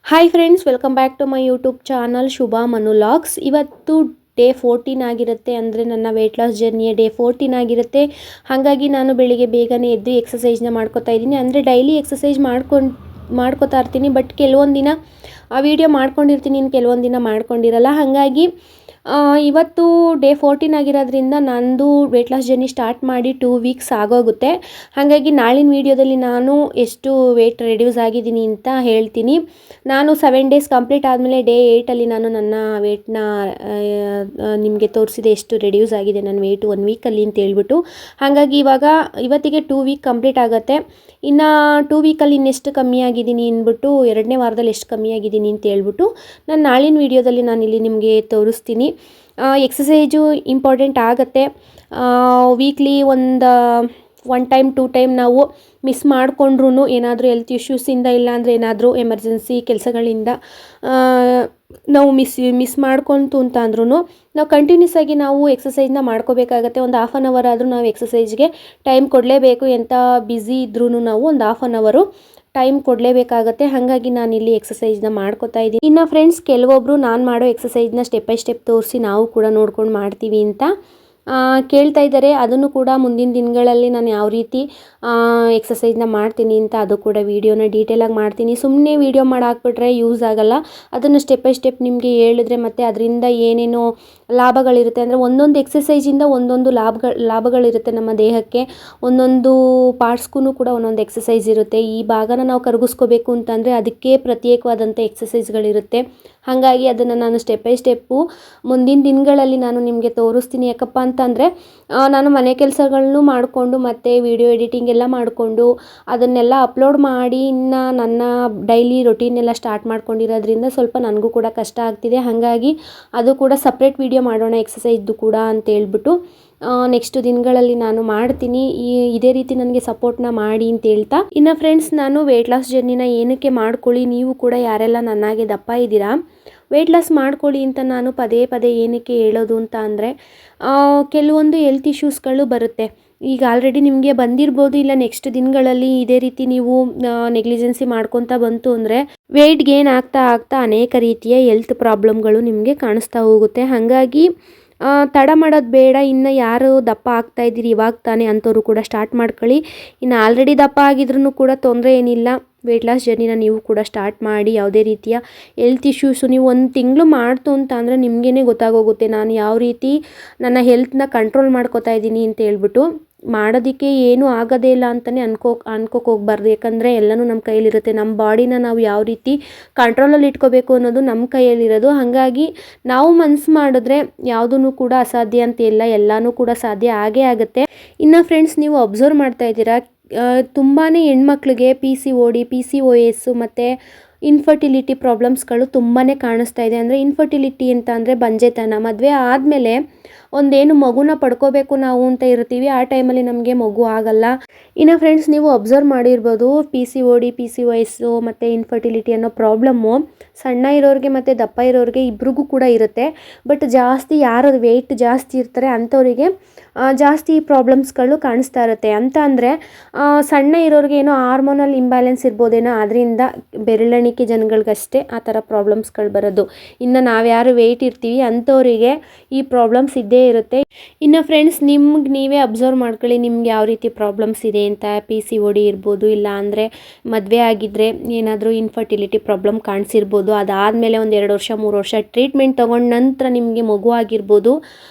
Hi friends, welcome back to my YouTube channel Shubha Manu logs. ಇವತ್ತು day 14 ಆಗಿರುತ್ತೆ, ಅಂದರೆ ನನ್ನ ವೆಯ್ಟ್ ಲಾಸ್ ಜರ್ನಿಯ ಡೇ 14 ಆಗಿರುತ್ತೆ. ಹಾಗಾಗಿ ನಾನು ಬೆಳಿಗ್ಗೆ ಬೇಗನೆ ಎದ್ದು ಎಕ್ಸಸೈಜ್ನ ಮಾಡ್ಕೋತಾ ಇದ್ದೀನಿ. ಅಂದರೆ ಡೈಲಿ ಎಕ್ಸಸೈಜ್ ಮಾಡ್ಕೋತಾ ಇರ್ತೀನಿ, ಬಟ್ ಕೆಲವೊಂದು ದಿನ ಆ ವಿಡಿಯೋ ಮಾಡ್ಕೊಂಡಿರ್ತೀನಿ, ಇನ್ನು ಕೆಲವೊಂದು ದಿನ ಮಾಡ್ಕೊಂಡಿರಲ್ಲ. ಹಾಗಾಗಿ ಇವತ್ತು ಡೇ 14 ಆಗಿರೋದ್ರಿಂದ ನಂದು ವೆಯ್ಟ್ ಲಾಸ್ ಜರ್ನಿ ಸ್ಟಾರ್ಟ್ ಮಾಡಿ 2 ವೀಕ್ಸ್ ಆಗೋಗುತ್ತೆ. ಹಾಗಾಗಿ ನಾಳಿನ ವೀಡಿಯೋದಲ್ಲಿ ನಾನು ಎಷ್ಟು ವೆಯ್ಟ್ ರೆಡ್ಯೂಸ್ ಆಗಿದ್ದೀನಿ ಅಂತ ಹೇಳ್ತೀನಿ. ನಾನು 7 ಡೇಸ್ ಕಂಪ್ಲೀಟ್ ಆದಮೇಲೆ ಡೇ 8ಅಲ್ಲಿ ನಾನು ನನ್ನ ವೆಯ್ಟ್ನ ನಿಮಗೆ ತೋರಿಸಿದೆ, ಎಷ್ಟು ರೆಡ್ಯೂಸ್ ಆಗಿದೆ ನನ್ನ ವೆಯ್ಟ್ 1 ವೀಕಲ್ಲಿ ಅಂತ ಹೇಳ್ಬಿಟ್ಟು. ಹಾಗಾಗಿ ಇವತ್ತಿಗೆ 2 ವೀಕ್ ಕಂಪ್ಲೀಟ್ ಆಗುತ್ತೆ. ಇನ್ನು 2 ವೀಕಲ್ಲಿ ಇನ್ನೆಷ್ಟು ಕಮ್ಮಿ ಆಗಿದ್ದೀನಿ ಅಂದ್ಬಿಟ್ಟು, 2ನೇ ವಾರದಲ್ಲಿ ಎಷ್ಟು ಕಮ್ಮಿ ಆಗಿದ್ದೀನಿ ಅಂತ ಹೇಳ್ಬಿಟ್ಟು ನಾನು ನಾಳಿನ ವೀಡಿಯೋದಲ್ಲಿ ನಾನಿಲ್ಲಿ ನಿಮಗೆ ತೋರಿಸ್ತೀನಿ. ಎಕ್ಸಸೈಜು ಇಂಪಾರ್ಟೆಂಟ್ ಆಗುತ್ತೆ. ವೀಕ್ಲಿ ಒನ್ ಟೈಮ್ 2 ಟೈಮ್ ನಾವು ಮಿಸ್ ಮಾಡಿಕೊಂಡ್ರೂ, ಏನಾದರೂ ಹೆಲ್ತ್ ಇಶ್ಯೂಸಿಂದ ಇಲ್ಲಾಂದರೆ ಏನಾದರೂ ಎಮರ್ಜೆನ್ಸಿ ಕೆಲಸಗಳಿಂದ ನಾವು ಮಿಸ್ ಮಾಡ್ಕೊಳ್ತು ಅಂತ ಅಂದ್ರೂ ನಾವು ಕಂಟಿನ್ಯೂಸ್ ಆಗಿ ನಾವು ಎಕ್ಸಸೈಜ್ನ ಮಾಡ್ಕೋಬೇಕಾಗತ್ತೆ. ಒಂದು ಹಾಫ್ ಆನ್ ಅವರ್ ಆದರೂ ನಾವು ಎಕ್ಸಸೈಜ್ಗೆ ಟೈಮ್ ಕೊಡಲೇಬೇಕು. ಎಂಥ ಬ್ಯುಸಿ ಇದ್ರೂ ನಾವು ಒಂದು ಹಾಫ್ ಆನ್ ಅವರು ಟೈಮ್ ಕೊಡಲೇಬೇಕಾಗತ್ತೆ. ಹಾಗಾಗಿ ನಾನಿಲ್ಲಿ ಎಕ್ಸಸೈಜ್ನ ಮಾಡ್ಕೋತಾ ಇದ್ದೀನಿ. ಇನ್ನು ಫ್ರೆಂಡ್ಸ್, ಕೆಲವೊಬ್ಬರು ನಾನು ಮಾಡೋ ಎಕ್ಸಸೈಜ್ನ ಸ್ಟೆಪ್ ಬೈ ಸ್ಟೆಪ್ ತೋರಿಸಿ ನಾವು ಕೂಡ ನೋಡ್ಕೊಂಡು ಮಾಡ್ತೀವಿ ಅಂತ ಕೇಳ್ತಾ ಇದ್ದಾರೆ. ಅದನ್ನು ಕೂಡ ಮುಂದಿನ ದಿನಗಳಲ್ಲಿ ನಾನು ಯಾವ ರೀತಿ ಎಕ್ಸಸೈಜ್ನ ಮಾಡ್ತೀನಿ ಅಂತ ಅದು ಕೂಡ ವೀಡಿಯೋನ ಡೀಟೇಲಾಗಿ ಮಾಡ್ತೀನಿ. ಸುಮ್ಮನೆ ವೀಡಿಯೋ ಮಾಡಿ ಹಾಕ್ಬಿಟ್ರೆ ಯೂಸ್ ಆಗೋಲ್ಲ. ಅದನ್ನು ಸ್ಟೆಪ್ ಬೈ ಸ್ಟೆಪ್ ನಿಮಗೆ ಹೇಳಿದ್ರೆ ಮತ್ತು ಅದರಿಂದ ಏನೇನೋ ಲಾಭಗಳಿರುತ್ತೆ, ಅಂದರೆ ಒಂದೊಂದು ಎಕ್ಸಸೈಜಿಂದ ಒಂದೊಂದು ಲಾಭಗಳಿರುತ್ತೆ ನಮ್ಮ ದೇಹಕ್ಕೆ. ಒಂದೊಂದು ಪಾರ್ಟ್ಸ್ಗೂ ಕೂಡ ಒಂದೊಂದು ಎಕ್ಸಸೈಸ್ ಇರುತ್ತೆ. ಈ ಭಾಗನ ನಾವು ಕರಗಿಸ್ಕೋಬೇಕು ಅಂತಂದರೆ ಅದಕ್ಕೆ ಪ್ರತ್ಯೇಕವಾದಂಥ ಎಕ್ಸಸೈಸ್ಗಳಿರುತ್ತೆ. ಹಾಗಾಗಿ ಅದನ್ನು ನಾನು ಸ್ಟೆಪ್ ಬೈ ಸ್ಟೆಪ್ಪು ಮುಂದಿನ ದಿನಗಳಲ್ಲಿ ನಾನು ನಿಮಗೆ ತೋರಿಸ್ತೀನಿ. ಯಾಕಪ್ಪ ಅಂತಂದರೆ ನಾನು ಮನೆ ಕೆಲಸಗಳನ್ನೂ ಮಾಡಿಕೊಂಡು ಮತ್ತು ವಿಡಿಯೋ ಎಡಿಟಿಂಗ್ ಎಲ್ಲ ಮಾಡಿಕೊಂಡು ಅದನ್ನೆಲ್ಲ ಅಪ್ಲೋಡ್ ಮಾಡಿ ಇನ್ನು ನನ್ನ ಡೈಲಿ ರೊಟೀನೆಲ್ಲ ಸ್ಟಾರ್ಟ್ ಮಾಡ್ಕೊಂಡಿರೋದ್ರಿಂದ ಸ್ವಲ್ಪ ನನಗೂ ಕೂಡ ಕಷ್ಟ ಆಗ್ತಿದೆ. ಹಾಗಾಗಿ ಅದು ಕೂಡ ಸಪ್ರೇಟ್ ವಿಡಿಯೋ ಮಾಡೋಣ ಎಕ್ಸಸೈಜ್ದು ಕೂಡ ಅಂತ ಹೇಳ್ಬಿಟ್ಟು ನೆಕ್ಸ್ಟ್ ದಿನಗಳಲ್ಲಿ ನಾನು ಮಾಡ್ತೀನಿ. ಇದೇ ರೀತಿ ನನಗೆ ಸಪೋರ್ಟ್ನ ಮಾಡಿ ಅಂತ ಹೇಳ್ತಾ, ಇನ್ನು ಫ್ರೆಂಡ್ಸ್, ನಾನು ವೆಯ್ಟ್ ಲಾಸ್ ಜರ್ನಿನ ಏನಕ್ಕೆ ಮಾಡ್ಕೊಳ್ಳಿ, ನೀವು ಕೂಡ ಯಾರೆಲ್ಲ ನನ್ನಾಗೆ ದಪ್ಪ ಇದ್ದೀರಾ ವೆಯ್ಟ್ ಲಾಸ್ ಮಾಡ್ಕೊಳ್ಳಿ ಅಂತ ನಾನು ಪದೇ ಪದೇ ಏನಕ್ಕೆ ಹೇಳೋದು ಅಂತ ಅಂದರೆ, ಕೆಲವೊಂದು ಹೆಲ್ತ್ ಇಶ್ಯೂಸ್ಗಳು ಬರುತ್ತೆ. ಈಗ ಆಲ್ರೆಡಿ ನಿಮಗೆ ಬಂದಿರ್ಬೋದು, ಇಲ್ಲ ನೆಕ್ಸ್ಟ್ ದಿನಗಳಲ್ಲಿ ಇದೇ ರೀತಿ ನೀವು ನೆಗ್ಲಿಜೆನ್ಸಿ ಮಾಡ್ಕೊತಾ ಬಂತು ಅಂದರೆ ವೆಯ್ಟ್ ಗೇನ್ ಆಗ್ತಾ ಆಗ್ತಾ ಅನೇಕ ರೀತಿಯ ಹೆಲ್ತ್ ಪ್ರಾಬ್ಲಮ್ಗಳು ನಿಮಗೆ ಕಾಣಿಸ್ತಾ ಹೋಗುತ್ತೆ. ಹಾಗಾಗಿ ತಡ ಮಾಡೋದು ಬೇಡ. ಇನ್ನು ಯಾರು ದಪ್ಪ ಆಗ್ತಾ ಇದ್ದೀರಿ ಇವಾಗ ತಾನೇ ಅಂಥವ್ರು ಕೂಡ ಸ್ಟಾರ್ಟ್ ಮಾಡ್ಕೊಳ್ಳಿ. ಇನ್ನು ಆಲ್ರೆಡಿ ದಪ್ಪ ಆಗಿದ್ರೂ ಕೂಡ ತೊಂದರೆ ಏನಿಲ್ಲ. ವೆಯ್ಟ್ ಲಾಸ್ ಜರ್ನಿನ ನೀವು ಕೂಡ ಸ್ಟಾರ್ಟ್ ಮಾಡಿ. ಯಾವುದೇ ರೀತಿಯ ಹೆಲ್ತ್ ಇಶ್ಯೂಸು ನೀವು 1 ತಿಂಗಳು ಮಾಡ್ತು ಅಂತ ಅಂದರೆ ನಿಮಗೇ ಗೊತ್ತಾಗೋಗುತ್ತೆ ನಾನು ಯಾವ ರೀತಿ ನನ್ನ ಹೆಲ್ತ್ನ ಕಂಟ್ರೋಲ್ ಮಾಡ್ಕೋತಾ ಇದ್ದೀನಿ ಅಂತ ಹೇಳ್ಬಿಟ್ಟು. ಮಾಡೋದಕ್ಕೆ ಏನೂ ಆಗೋದೇ ಇಲ್ಲ ಅಂತಲೇ ಅನ್ಕೋಕ್ಕೆ ಹೋಗ್ಬಾರ್ದು. ಯಾಕಂದರೆ ಎಲ್ಲನೂ ನಮ್ಮ ಕೈಯಲ್ಲಿರುತ್ತೆ. ನಮ್ಮ ಬಾಡಿನ ನಾವು ಯಾವ ರೀತಿ ಕಂಟ್ರೋಲಲ್ಲಿ ಇಟ್ಕೋಬೇಕು ಅನ್ನೋದು ನಮ್ಮ ಕೈಯಲ್ಲಿರೋದು. ಹಾಗಾಗಿ ನಾವು ಮನಸ್ಸು ಮಾಡಿದ್ರೆ ಯಾವುದೂ ಕೂಡ ಅಸಾಧ್ಯ ಅಂತ ಇಲ್ಲ, ಎಲ್ಲನೂ ಕೂಡ ಸಾಧ್ಯ ಆಗೇ ಆಗುತ್ತೆ. ಇನ್ನು ಫ್ರೆಂಡ್ಸ್, ನೀವು ಅಬ್ಸರ್ವ್ ಮಾಡ್ತಾ ಇದ್ದೀರಾ, ತುಂಬಾ ಹೆಣ್ಮಕ್ಳಿಗೆ PCOD, PCOS ಮತ್ತು ಇನ್ಫರ್ಟಿಲಿಟಿ ಪ್ರಾಬ್ಲಮ್ಸ್ಗಳು ತುಂಬಾ ಕಾಣಿಸ್ತಾ ಇದೆ. ಅಂದರೆ ಇನ್ಫರ್ಟಿಲಿಟಿ ಅಂತ ಅಂದರೆ ಬಂಜೆತನ. ಮದುವೆ ಆದಮೇಲೆ ಒಂದೇನು ಮಗುನ ಪಡ್ಕೋಬೇಕು ನಾವು ಅಂತ ಇರ್ತೀವಿ, ಆ ಟೈಮಲ್ಲಿ ನಮಗೆ ಮಗು ಆಗಲ್ಲ. ಇನ್ನು ಫ್ರೆಂಡ್ಸ್, ನೀವು ಅಬ್ಸರ್ವ್ ಮಾಡಿರ್ಬೋದು, PCOD, PCOS ಮತ್ತು ಇನ್ಫರ್ಟಿಲಿಟಿ ಅನ್ನೋ ಪ್ರಾಬ್ಲಮ್ಮು ಸಣ್ಣ ಇರೋರಿಗೆ ಮತ್ತು ದಪ್ಪ ಇರೋರಿಗೆ ಇಬ್ರಿಗೂ ಕೂಡ ಇರುತ್ತೆ. ಬಟ್ ಜಾಸ್ತಿ ಯಾರು ವೆಯ್ಟ್ ಜಾಸ್ತಿ ಇರ್ತಾರೆ ಅಂಥವರಿಗೆ ಜಾಸ್ತಿ ಪ್ರಾಬ್ಲಮ್ಸ್ಗಳು ಕಾಣಿಸ್ತಾ ಇರುತ್ತೆ. ಅಂತ ಅಂದರೆ ಸಣ್ಣ ಇರೋರಿಗೆ ಏನೋ ಹಾರ್ಮೋನಲ್ ಇಂಬ್ಯಾಲೆನ್ಸ್ ಇರ್ಬೋದೇನೋ, ಅದರಿಂದ ಬೆರಳೆಣಿಕೆ ಜನಗಳಿಗಷ್ಟೇ ಆ ಥರ ಪ್ರಾಬ್ಲಮ್ಸ್ಗಳು ಬರೋದು. ಇನ್ನು ನಾವ್ಯಾರು ವೆಯ್ಟ್ ಇರ್ತೀವಿ ಅಂಥವರಿಗೆ ಈ ಪ್ರಾಬ್ಲಮ್ಸ್ ಇದ್ದೇ ಇರುತ್ತೆ. ಇನ್ನು ಫ್ರೆಂಡ್ಸ್, ನಿಮ್ಗೆ ನೀವೇ ಅಬ್ಸರ್ವ್ ಮಾಡ್ಕೊಳ್ಳಿ, ನಿಮ್ಗೆ ಯಾವ ರೀತಿ ಪ್ರಾಬ್ಲಮ್ಸ್ ಇದೆ ಅಂತ. PCOD ಇರ್ಬೋದು, ಇಲ್ಲ ಅಂದರೆ ಮದುವೆ ಆಗಿದ್ದರೆ ಏನಾದರೂ ಇನ್ಫರ್ಟಿಲಿಟಿ ಪ್ರಾಬ್ಲಮ್ ಕಾಣಿಸಿರ್ಬೋದು. ಅದಾದಮೇಲೆ ಒಂದು 2 ವರ್ಷ 3 ವರ್ಷ ಟ್ರೀಟ್ಮೆಂಟ್ ತೊಗೊಂಡ ನಂತರ ನಿಮಗೆ ಮಗು ಆಗಿರ್ಬೋದು.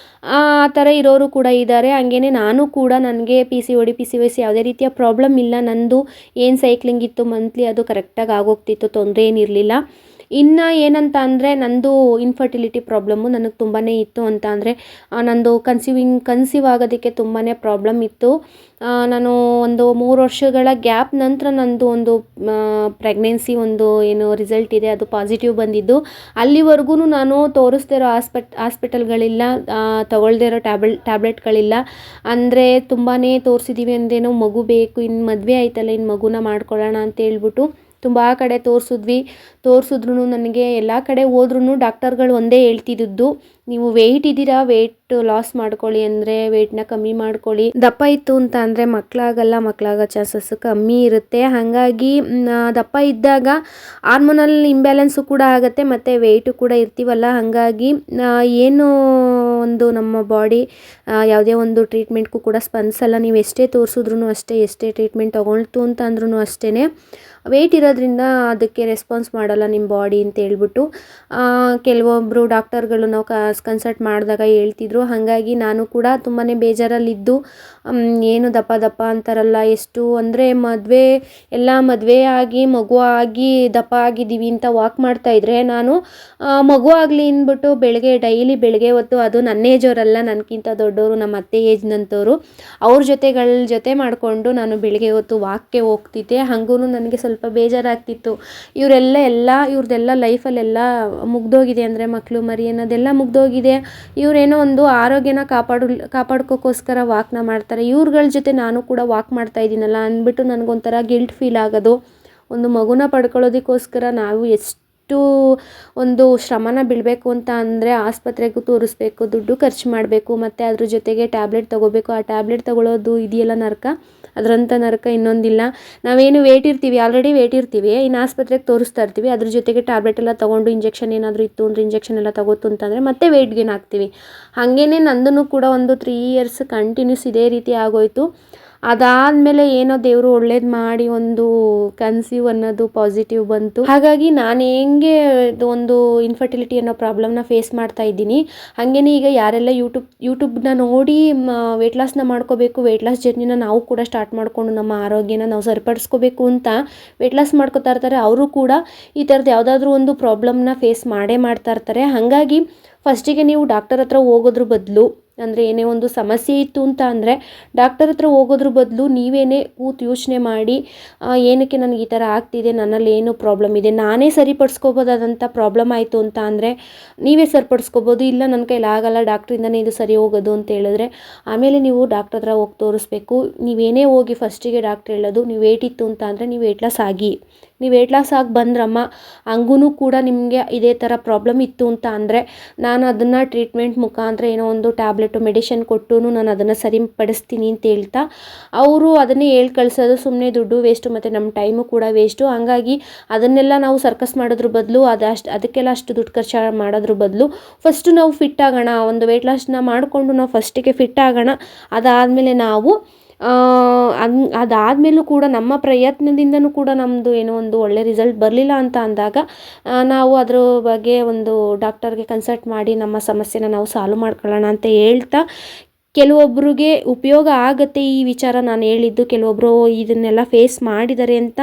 ಆ ಥರ ಇರೋರು ಕೂಡ ಇದ್ದಾರೆ. ಹಾಗೇನೆ ನಾನು ಕೂಡ, ನನಗೆ PCOD, PCOS ಯಾವುದೇ ರೀತಿಯ ಪ್ರಾಬ್ಲಮ್ ಇಲ್ಲ. ನಂದು ಏನು ಸೈಕ್ಲಿಂಗ್ ಇತ್ತು ಮಂತ್ಲಿ ಅದು ಕರೆಕ್ಟಾಗಿ ಆಗೋಗ್ತಿತ್ತು, ತೊಂದರೆ ಏನಿರಲಿಲ್ಲ. ಇನ್ನು ಏನಂತ ಅಂದರೆ, ನಂದು ಇನ್ಫರ್ಟಿಲಿಟಿ ಪ್ರಾಬ್ಲಮ್ಮು ನನಗೆ ತುಂಬಾ ಇತ್ತು. ಅಂತ ಅಂದರೆ ನಂದು ಕನ್ಸೀವ್ ಆಗೋದಕ್ಕೆ ತುಂಬಾ ಪ್ರಾಬ್ಲಮ್ ಇತ್ತು. ನಾನು ಒಂದು 3 ವರ್ಷಗಳ ಗ್ಯಾಪ್ ನಂತರ ನಂದು ಒಂದು ಪ್ರೆಗ್ನೆನ್ಸಿ ಏನು ರಿಸಲ್ಟ್ ಇದೆ ಅದು ಪಾಸಿಟಿವ್ ಬಂದಿದ್ದು. ಅಲ್ಲಿವರೆಗೂ ನಾನು ತೋರಿಸ್ದೇ ಇರೋ ಹಾಸ್ಪಿಟಲ್ಗಳಿಲ್ಲ, ತೊಗೊಳ್ದೇ ಇರೋ ಟ್ಯಾಬ್ಲೆಟ್ಗಳಿಲ್ಲ. ಅಂದರೆ ತುಂಬಾ ತೋರಿಸಿದ್ದೀವಿ ಅಂದೇನೋ ಮಗು ಬೇಕು, ಇನ್ನು ಮದುವೆ ಆಯ್ತಲ್ಲ, ಇನ್ನು ಮಗುನ ಮಾಡ್ಕೊಳ್ಳೋಣ ಅಂತ ಹೇಳ್ಬಿಟ್ಟು ತುಂಬ ಕಡೆ ತೋರಿಸಿದ್ರು ನನಗೆ ಎಲ್ಲ ಕಡೆ ಹೋದ್ರೂ ಡಾಕ್ಟರ್ಗಳು ಒಂದೇ ಹೇಳ್ತಿದ್ದು, ನೀವು ವೆಯ್ಟ್ ಇದ್ದೀರಾ, ವೆಯ್ಟ್ ಲಾಸ್ ಮಾಡ್ಕೊಳ್ಳಿ ಅಂದರೆ ವೆಯ್ಟ್ನ ಕಮ್ಮಿ ಮಾಡ್ಕೊಳ್ಳಿ. ದಪ್ಪ ಇತ್ತು ಅಂತ ಅಂದರೆ ಮಕ್ಕಳಾಗೋ ಚಾನ್ಸಸ್ ಕಮ್ಮಿ ಇರುತ್ತೆ. ಹಾಗಾಗಿ ದಪ್ಪ ಇದ್ದಾಗ ಹಾರ್ಮೋನಲ್ ಇಂಬ್ಯಾಲೆನ್ಸು ಕೂಡ ಆಗುತ್ತೆ ಮತ್ತು ವೆಯ್ಟು ಕೂಡ ಇರ್ತೀವಲ್ಲ, ಹಾಗಾಗಿ ಏನು ಒಂದು ನಮ್ಮ ಬಾಡಿ ಯಾವುದೇ ಒಂದು ಟ್ರೀಟ್ಮೆಂಟ್ಗೂ ಕೂಡ ಸ್ಪಂದಿಸಲ್ಲ. ನೀವು ಎಷ್ಟೇ ತೋರಿಸಿದ್ರೂ ಅಷ್ಟೇ, ಎಷ್ಟೇ ಟ್ರೀಟ್ಮೆಂಟ್ ತೊಗೊಳ್ತು ಅಂತ ಅಂದ್ರೂ ಅಷ್ಟೇ, ವೆಯ್ಟ್ ಇರೋದ್ರಿಂದ ಅದಕ್ಕೆ ರೆಸ್ಪಾನ್ಸ್ ಮಾಡಲ್ಲ ನಿಮ್ಮ ಬಾಡಿ ಅಂತ ಹೇಳ್ಬಿಟ್ಟು ಕೆಲವೊಬ್ಬರು ಡಾಕ್ಟರ್ಗಳು ನಾವು ಕನ್ಸಲ್ಟ್ ಮಾಡಿದಾಗ ಹೇಳ್ತಿದ್ರು. ಹಾಗಾಗಿ ನಾನು ಕೂಡ ತುಂಬಾ ಬೇಜಾರಲ್ಲಿದ್ದು, ಏನು ದಪ್ಪ ಅಂತಾರಲ್ಲ, ಎಷ್ಟು ಅಂದರೆ ಮದುವೆ ಆಗಿ ಮಗು ಆಗಿ ದಪ್ಪ ಆಗಿದ್ದೀವಿ ಅಂತ ವಾಕ್ ಮಾಡ್ತಾಯಿದ್ರೆ, ನಾನು ಮಗು ಆಗಲಿ ಅಂದ್ಬಿಟ್ಟು ಡೈಲಿ ಬೆಳಗ್ಗೆ ಹೊತ್ತು, ಅದು ನನ್ನ ಏಜವರಲ್ಲ, ನನಗಿಂತ ದೊಡ್ಡವರು, ನಮ್ಮ ಅತ್ತೆ ಏಜ್ನಂಥವ್ರು, ಅವ್ರ ಜೊತೆ ಮಾಡಿಕೊಂಡು ನಾನು ಬೆಳಗ್ಗೆ ಹೊತ್ತು ವಾಕ್ಗೆ ಹೋಗ್ತಿದ್ದೆ. ಹಾಗೂ ನನಗೆ ಸ್ವಲ್ಪ ಬೇಜಾರಾಗ್ತಿತ್ತು. ಇವ್ರದ್ದೆಲ್ಲ ಲೈಫಲ್ಲೆಲ್ಲ ಮುಗ್ದೋಗಿದೆ, ಅಂದರೆ ಮಕ್ಕಳು ಮರಿ ಅನ್ನೋದೆಲ್ಲ ಮುಗ್ದೋಗಿದೆ. ಇವರೇನೋ ಒಂದು ಆರೋಗ್ಯನ ಕಾಪಾಡ್ಕೋಕ್ಕೋಸ್ಕರ ವಾಕ್ನ ಮಾಡ್ತಾರೆ. ಇವ್ರುಗಳ ಜೊತೆ ನಾನು ಕೂಡ ವಾಕ್ ಮಾಡ್ತಾ ಇದ್ದೀನಲ್ಲ ಅಂದ್ಬಿಟ್ಟು ನನಗೊಂಥರ ಗಿಲ್ಟ್ ಫೀಲ್ ಆಗೋದು. ಒಂದು ಮಗುನ ಪಡ್ಕೊಳ್ಳೋದಕ್ಕೋಸ್ಕರ ನಾವು ಎಷ್ಟು ಒಂದು ಶ್ರಮನ ಬೀಳಬೇಕು ಅಂತ ಅಂದರೆ ಆಸ್ಪತ್ರೆಗೂ ತೋರಿಸ್ಬೇಕು, ದುಡ್ಡು ಖರ್ಚು ಮಾಡಬೇಕು, ಮತ್ತು ಅದ್ರ ಜೊತೆಗೆ ಟ್ಯಾಬ್ಲೆಟ್ ತೊಗೋಬೇಕು. ಆ ಟ್ಯಾಬ್ಲೆಟ್ ತೊಗೊಳ್ಳೋದು ಇದೆಯಲ್ಲ ನರಕ, ಅದರಂಥ ನರಕ ಇನ್ನೊಂದಿಲ್ಲ. ನಾವೇನು ಆಲ್ರೆಡಿ ವೇಟ್ ಇರ್ತೀವಿ, ಇನ್ನು ಆಸ್ಪತ್ರೆಗೆ ತೋರಿಸ್ತಾ ಇರ್ತೀವಿ, ಅದ್ರ ಜೊತೆಗೆ ಟ್ಯಾಬ್ಲೆಟ್ ಎಲ್ಲ ತೊಗೊಂಡು ಇಂಜೆಕ್ಷನ್ ಏನಾದರೂ ಇತ್ತು ಅಂದರೆ ಇಂಜೆಕ್ಷನ್ ಎಲ್ಲ ತಗೋತು ಅಂತಂದರೆ ಮತ್ತೆ ವೆಯ್ಟ್ ಗೇನ್ ಆಗ್ತೀವಿ. ಹಾಗೇನೆ ನಂದೂ ಕೂಡ ಒಂದು 3 ಇಯರ್ಸ್ ಕಂಟಿನ್ಯೂಸ್ ಇದೇ ರೀತಿ ಆಗೋಯಿತು. ಅದಾದಮೇಲೆ ಏನೋ ದೇವರು ಒಳ್ಳೇದು ಮಾಡಿ ಒಂದು ಕನ್ಸೀವ್ ಅನ್ನೋದು ಪಾಸಿಟಿವ್ ಬಂತು. ಹಾಗಾಗಿ ನಾನು ಹೆಂಗೆ ಒಂದು ಇನ್ಫರ್ಟಿಲಿಟಿ ಅನ್ನೋ ಪ್ರಾಬ್ಲಮ್ನ ಫೇಸ್ ಮಾಡ್ತಾ ಇದ್ದೀನಿ, ಹಾಗೇನೆ ಈಗ ಯಾರೆಲ್ಲ ಯೂಟ್ಯೂಬ್ನ ನೋಡಿ ವೆಯ್ಟ್ ಲಾಸ್ನ ಮಾಡ್ಕೋಬೇಕು, ವೆಯ್ಟ್ ಲಾಸ್ ಜರ್ನಿನ ನಾವು ಕೂಡ ಸ್ಟಾರ್ಟ್ ಮಾಡಿಕೊಂಡು ನಮ್ಮ ಆರೋಗ್ಯನ ನಾವು ಸರಿಪಡಿಸ್ಕೋಬೇಕು ಅಂತ ವೆಯ್ಟ್ ಲಾಸ್ ಮಾಡ್ಕೋತಾ ಇರ್ತಾರೆ, ಅವರು ಕೂಡ ಈ ಥರದ್ದು ಯಾವುದಾದ್ರೂ ಒಂದು ಪ್ರಾಬ್ಲಮ್ನ ಫೇಸ್ ಮಾಡ್ತಾ ಇರ್ತಾರೆ. ಹಾಗಾಗಿ ಫಸ್ಟಿಗೆ ನೀವು ಡಾಕ್ಟರ್ ಹತ್ರ ಹೋಗೋದ್ರ ಬದಲು, ಅಂದರೆ ಏನೇ ಒಂದು ಸಮಸ್ಯೆ ಇತ್ತು ಅಂತ ಅಂದರೆ ಡಾಕ್ಟರ್ ಹತ್ರ ಹೋಗೋದ್ರ ಬದಲು ನೀವೇನೇ ಕೂತು ಯೋಚನೆ ಮಾಡಿ, ಏನಕ್ಕೆ ನನಗೆ ಈ ಥರ ಆಗ್ತಿದೆ, ನನ್ನಲ್ಲಿ ಏನು ಪ್ರಾಬ್ಲಮ್ ಇದೆ, ನಾನೇ ಸರಿಪಡಿಸ್ಕೋಬೋದಾದಂಥ ಪ್ರಾಬ್ಲಮ್ ಆಯಿತು ಅಂತ ಅಂದರೆ ನೀವೇ ಸರಿಪಡಿಸ್ಕೋಬೋದು. ಇಲ್ಲ ನನ್ನ ಕೈಲಿ ಆಗಲ್ಲ, ಡಾಕ್ಟ್ರಿಂದನೇ ಇದು ಸರಿ ಹೋಗೋದು ಅಂತ ಹೇಳಿದ್ರೆ ಆಮೇಲೆ ನೀವು ಡಾಕ್ಟರ್ ಹತ್ರ ಹೋಗಿ ತೋರಿಸ್ಬೇಕು. ನೀವೇನೇ ಹೋಗಿ ಫಸ್ಟಿಗೆ ಡಾಕ್ಟ್ರ್ ಹೇಳೋದು, ನೀವು ವೇಟ್ ಇತ್ತು ಅಂತ ಅಂದರೆ ನೀವು ವೇಟ್ ಲಾಸ್ ಆಗಿ, ನೀವು ವೇಟ್ ಲಾಸ್ ಆಗಿ ಬಂದ್ರಮ್ಮ, ಹಂಗೂ ಕೂಡ ನಿಮಗೆ ಇದೇ ಥರ ಪ್ರಾಬ್ಲಮ್ ಇತ್ತು ಅಂತ ಅಂದರೆ ನಾನು ಅದನ್ನು ಟ್ರೀಟ್ಮೆಂಟ್ ಮುಖಾಂತರ ಏನೋ ಒಂದು ಟ್ಯಾಬ್ಲೆಟು ಮೆಡಿಷನ್ ಕೊಟ್ಟು ನಾನು ಅದನ್ನು ಸರಿಪಡಿಸ್ತೀನಿ ಅಂತ ಹೇಳ್ತಾ ಅವರು ಅದನ್ನೇ ಹೇಳಿ ಕಳಿಸೋದು. ಸುಮ್ಮನೆ ದುಡ್ಡು ವೇಸ್ಟು ಮತ್ತು ನಮ್ಮ ಟೈಮು ಕೂಡ ವೇಸ್ಟು. ಹಾಗಾಗಿ ಅದನ್ನೆಲ್ಲ ನಾವು ಸರ್ಕಸ್ ಮಾಡೋದ್ರ ಬದಲು, ಅದಕ್ಕೆಲ್ಲ ಅಷ್ಟು ದುಡ್ಡು ಖರ್ಚು ಮಾಡೋದ್ರ ಬದಲು ಫಸ್ಟು ನಾವು ಫಿಟ್ ಆಗೋಣ, ಒಂದು ವೆಯ್ಟ್ ಲಾಸ್ನ ಮಾಡಿಕೊಂಡು ನಾವು ಫಸ್ಟಿಗೆ ಫಿಟ್ ಆಗೋಣ. ಅದಾದಮೇಲೆ ನಾವು ಅದಾದಮೇಲೂ ಕೂಡ ನಮ್ಮ ಪ್ರಯತ್ನದಿಂದನೂ ಕೂಡ ನಮ್ಮದು ಏನೋ ಒಂದು ಒಳ್ಳೆ ರಿಸಲ್ಟ್ ಬರಲಿಲ್ಲ ಅಂತ ಅಂದಾಗ ನಾವು ಅದ್ರ ಬಗ್ಗೆ ಒಂದು ಡಾಕ್ಟರ್ಗೆ ಕನ್ಸಲ್ಟ್ ಮಾಡಿ ನಮ್ಮ ಸಮಸ್ಯೆನ ನಾವು ಸಾಲ್ವ್ ಮಾಡ್ಕೊಳ್ಳೋಣ ಅಂತ ಹೇಳ್ತಾ, ಕೆಲವೊಬ್ಬರಿಗೆ ಉಪಯೋಗ ಆಗುತ್ತೆ ಈ ವಿಚಾರ ನಾನು ಹೇಳಿದ್ದು, ಕೆಲವೊಬ್ಬರು ಇದನ್ನೆಲ್ಲ ಫೇಸ್ ಮಾಡಿದ್ದಾರೆ ಅಂತ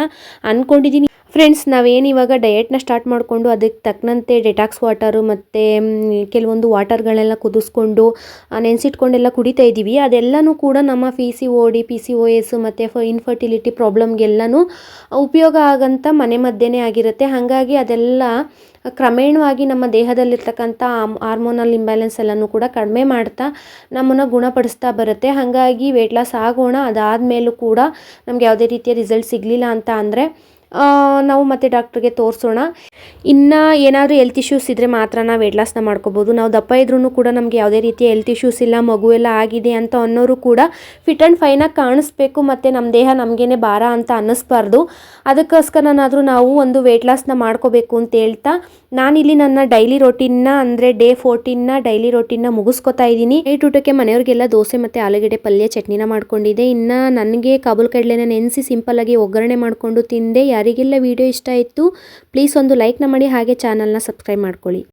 ಅಂದ್ಕೊಂಡಿದ್ದೀನಿ. ಫ್ರೆಂಡ್ಸ್, ನಾವೇನು ಇವಾಗ ಡಯೆಟ್ನ ಸ್ಟಾರ್ಟ್ ಮಾಡಿಕೊಂಡು ಅದಕ್ಕೆ ತಕ್ಕಂತೆ ಡೆಟಾಕ್ಸ್ ವಾಟರು ಮತ್ತು ಕೆಲವೊಂದು ವಾಟರ್ಗಳನ್ನೆಲ್ಲ ಕುದಿಸ್ಕೊಂಡು ನೆನೆಸಿಟ್ಕೊಂಡೆಲ್ಲ ಕುಡಿತಾ ಇದ್ದೀವಿ, ಅದೆಲ್ಲನೂ ಕೂಡ ನಮ್ಮ PCOD, PCOS ಮತ್ತು ಇನ್ಫರ್ಟಿಲಿಟಿ ಪ್ರಾಬ್ಲಮ್ಗೆಲ್ಲನೂ ಉಪಯೋಗ ಆಗೋಂಥ ಮನೆಮದ್ದೇನೆ ಆಗಿರುತ್ತೆ. ಹಾಗಾಗಿ ಅದೆಲ್ಲ ಕ್ರಮೇಣವಾಗಿ ನಮ್ಮ ದೇಹದಲ್ಲಿರ್ತಕ್ಕಂಥ ಹಾರ್ಮೋನಲ್ ಇಂಬ್ಯಾಲೆನ್ಸ್ ಎಲ್ಲನೂ ಕೂಡ ಕಡಿಮೆ ಮಾಡ್ತಾ ನಮ್ಮನ್ನು ಗುಣಪಡಿಸ್ತಾ ಬರುತ್ತೆ. ಹಾಗಾಗಿ ವೆಯ್ಟ್ ಲಾಸ್ ಆಗೋಣ. ಅದಾದಮೇಲೂ ಕೂಡ ನಮ್ಗೆ ಯಾವುದೇ ರೀತಿಯ ರಿಸಲ್ಟ್ ಸಿಗಲಿಲ್ಲ ಅಂತ ಅಂದರೆ ನಾವು ಮತ್ತೆ ಡಾಕ್ಟ್ರಿಗೆ ತೋರಿಸೋಣ. ಇನ್ನು ಏನಾದರೂ ಹೆಲ್ತ್ ಇಶ್ಯೂಸ್ ಇದ್ದರೆ ಮಾತ್ರ ನಾವು ವೆಯ್ಟ್ ಲಾಸ್ನ ಮಾಡ್ಕೋಬೋದು. ನಾವು ದಪ್ಪ ಇದ್ರೂ ಕೂಡ ನಮಗೆ ಯಾವುದೇ ರೀತಿಯ ಹೆಲ್ತ್ ಇಶ್ಯೂಸ್ ಇಲ್ಲ, ಮಗು ಎಲ್ಲ ಆಗಿದೆ ಅಂತ ಅನ್ನೋರು ಕೂಡ ಫಿಟ್ ಆ್ಯಂಡ್ ಫೈನಾಗಿ ಕಾಣಿಸ್ಬೇಕು, ಮತ್ತು ನಮ್ಮ ದೇಹ ನಮಗೇನೆ ಭಾರ ಅಂತ ಅನ್ನಿಸ್ಬಾರ್ದು. ಅದಕ್ಕೋಸ್ಕರನಾದರೂ ನಾವು ಒಂದು ವೆಯ್ಟ್ ಲಾಸ್ನ ಮಾಡ್ಕೋಬೇಕು ಅಂತ ಹೇಳ್ತಾ ನಾನಿಲ್ಲಿ ನನ್ನ ಡೈಲಿ ರೊಟೀನ್ನ ಅಂದರೆ ಡೇ 14ನ ಡೈಲಿ ರೊಟೀನ್ನ ಮುಗಿಸ್ಕೊತಾ ಇದ್ದೀನಿ. ನೈಟ್ ಊಟಕ್ಕೆ ಮನೆಯವ್ರಿಗೆಲ್ಲ ದೋಸೆ ಮತ್ತು ಆಲೂಗಡ್ಡೆ ಪಲ್ಯ ಚಟ್ನಿನ ಮಾಡ್ಕೊಂಡಿದ್ದೆ. ಇನ್ನು ನನಗೆ ಕಾಬೂಲ್ ಕಡಲೆನ ನೆನೆಸಿ ಸಿಂಪಲ್ಲಾಗಿ ಒಗ್ಗರಣೆ ಮಾಡಿಕೊಂಡು ತಿಂದೆ. ಯಾರಿಗೆಲ್ಲ ವಿಡಿಯೋ ಇಷ್ಟ ಆಯಿತು ಪ್ಲೀಸ್ ಒಂದು ಲೈಕ್ನ ಮಾಡಿ, ಹಾಗೆ ಚಾನಲ್ನ ಸಬ್ಸ್ಕ್ರೈಬ್ ಮಾಡ್ಕೊಳ್ಳಿ.